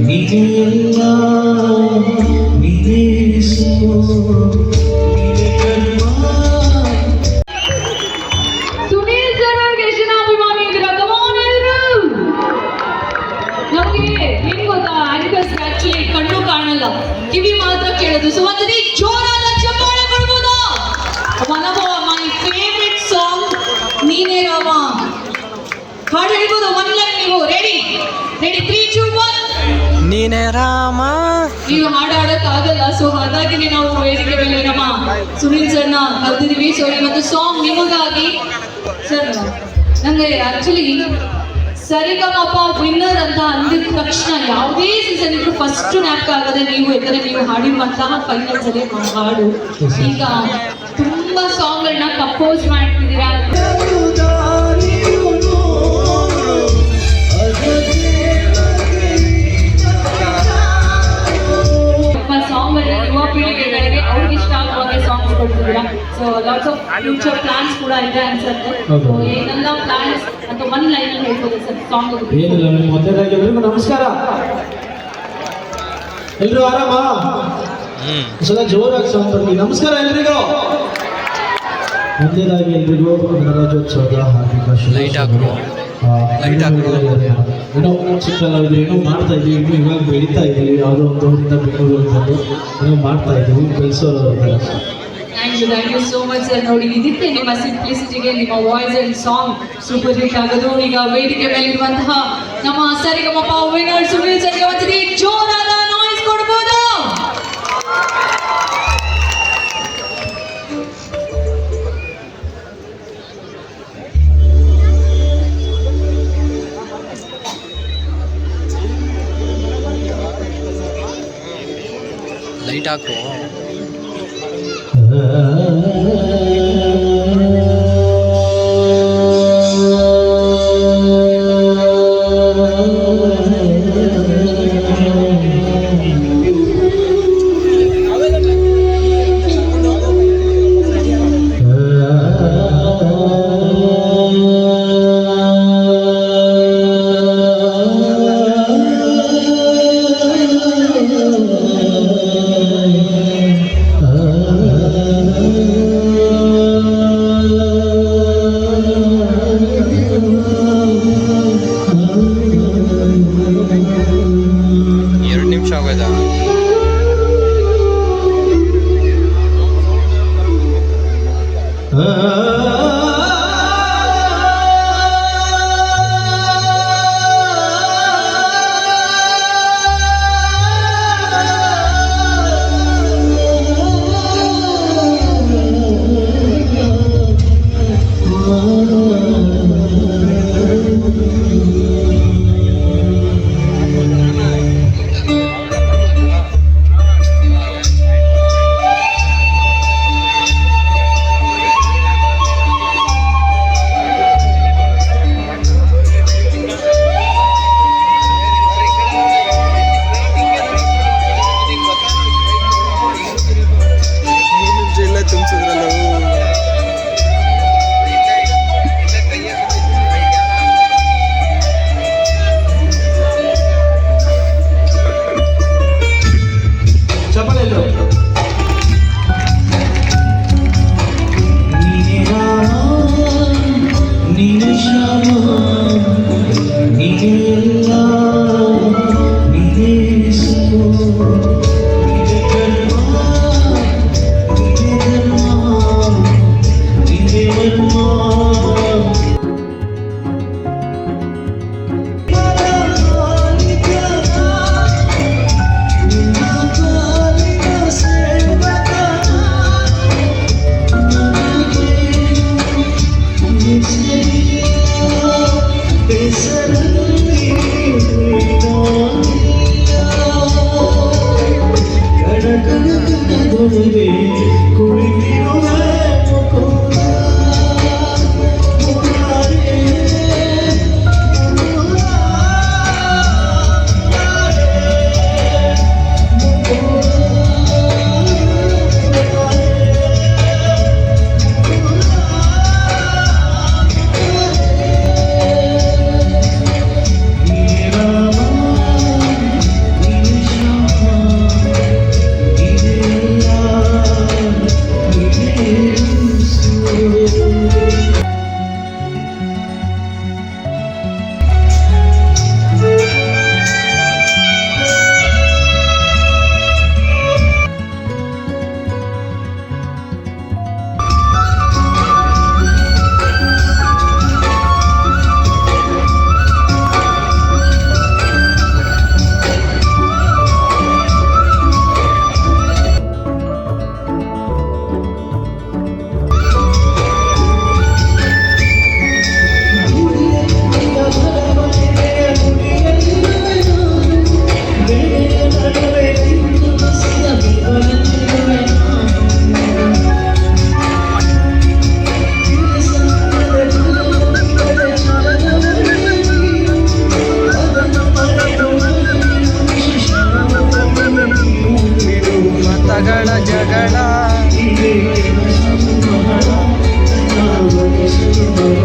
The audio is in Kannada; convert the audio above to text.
ನೀನೆಲ್ಲ ನೀನೇಸು ನೀನೆ ಕರ್ಮ. ಸುನೀಲ್ ಸರ್ ಅವ್ರಿಗೆ ಎಷ್ಟು ಜನ ಅಭಿಮಾನಿ ಇದ್ದೀರಾ? ಕಮಾನ್ ಎಲ್ರು. ನಮಗೆ ಏನ್ ಗೊತ್ತಾ, ಆಂಕರ್ಸ್ ಆಕ್ಚುಲಿ ಕಣ್ಣು ಕಾಣಲ್ಲ, ಕಿವಿ ಮಾತ್ರ ಕೇಳೋದು. ಸೊ ಒಂದ್ಸತಿ ಜೋರಾದ ಚಪ್ಪಾಳೆ ಕೊಡ್ಬೋದಾ? One of my favourite song ನೀನೇ ರಾಮ. ಹಾಡು ಹೇಳ್ಬೋದು ಒನ್ ಲೈನ್. ನೀವು ರೆಡಿ? 3, 2, 1. ನೀನೇ ರಾಮ. ನೀವು ಹಾಡು ಹಾಡೋಕ್ಕಾಗಲ್ಲ, ಸೊ ಹಾಗಾಗಿ ನಾವು ವೇದಿಕೆ ಮೇಲೆ ನಮ್ಮ ಸುನೀಲ್ ಸರ್ನ ಕರೆದಿದ್ದೀವಿ. ಸೊ ಇವತ್ತು ಸಾಂಗ್ ನಿಮಗಾಗಿ. ಸರ್ ನನಗೆ ಆಕ್ಚುಲಿ ಸರಿಗಮಪ ವಿನ್ನರ್ ಅಂತ ಅಂದಿದ ತಕ್ಷಣ ಯಾವುದೇ ಸೀಸನ್ ಇದ್ರು ಫಸ್ಟ್ ಜ್ಞಾಪಕ ಆಗದೆ ನೀವು, ಯಾಕಂದ್ರೆ ನೀವು ಹಾಡಿರುವಂತಹ ಫೈನಲ್ ಸರಿ ಹಾಡು. ಈಗ ತುಂಬಾ ಸಾಂಗ್ಗಳನ್ನ ಕಂಪೋಸ್ ಮಾಡ್ತಿದ್ದೀರಾ. ಯುವ ಪೀಳಿಗೆಗಳಿಗೆ ಅವ್ರಿಗೆ ಇಷ್ಟ ಆಗುವಾಗ ಸಾಂಗ್ಸ್ ಕೊಡ್ತಿದ್ದೀರಾ. So lots of future plans ಕೂಡ ಇದೆ ಅನ್ಸುತ್ತೆ. ಸೊ ಏನೆಲ್ಲ ಪ್ಲಾನ್ಸ್ ಅಂತ ಒನ್ ಲೈನ್ ಅಲ್ಲಿ ಹೇಳ್ಬೋದು ಸರ್ ಸಾಂಗ್? ಏನಿಲ್ಲ, ಮೊದಲನೇದಾಗಿ ಎಲ್ರಿಗೂ ನಮಸ್ಕಾರ. ಎಲ್ರು ಆರಾಮ? ಸಲ ಜೋರಾಗಿ ಸಾಂಗ್ ಬರ್ತೀವಿ. ನಮಸ್ಕಾರ ಎಲ್ರಿಗೂ. ಮೊದಲನೇದಾಗಿ ಎಲ್ರಿಗೂ ಗಣರಾಜ್ಯೋತ್ಸವದ ಹಾರ್ದಿಕ ಶುಭಾಶಯಗಳು. ಏನೋ ಚಿಕ್ಕಲ್ಲಾಗಿದ್ರೆ ಏನೋ ಮಾಡ್ತಾ ಇದ್ದೀವಿ, ಇನ್ನೂ ಇವಾಗ ಬೆಳೀತಾ ಇದ್ದೀವಿ. ಯಾವುದೋ ಒಂದು ಊರಿಂದ ಬೆಂಗಳೂರು ಬಂದು ಏನೋ ಮಾಡ್ತಾ ಇದ್ದೀವಿ, ಬೆಳೆಸೋರು ಅವ್ರಿಗೆ. Thank you so much sir. ನೋಡಿ, ಇದಕ್ಕೆ ನಿಮ್ಮ ಸಿಂಪ್ಲಿಸಿಟಿಗೆ ನಿಮ್ಮ voice and song super hit ಆಗೋದು. ಈಗ ವೇದಿಕೆ ಮೇಲಿರುವಂತಹ ನಮ್ಮ ಸರಿಗಮಪ ವಿನ್ನರ್ ಸುನೀಲ್ ಸರ್ಗೆ ಒಂದ್ಸತಿ ಜೋರಾದ ನಾಯ್ಸ್ ಕೊಡ್ಬೋದು? ಲೈಟ್ ಹಾಕು. ಮಗಳ ಇದೇ ಕೆಲಸ ಬಹಳ ನನ್ನ ವಯಸ್ಸು ಬಹಳ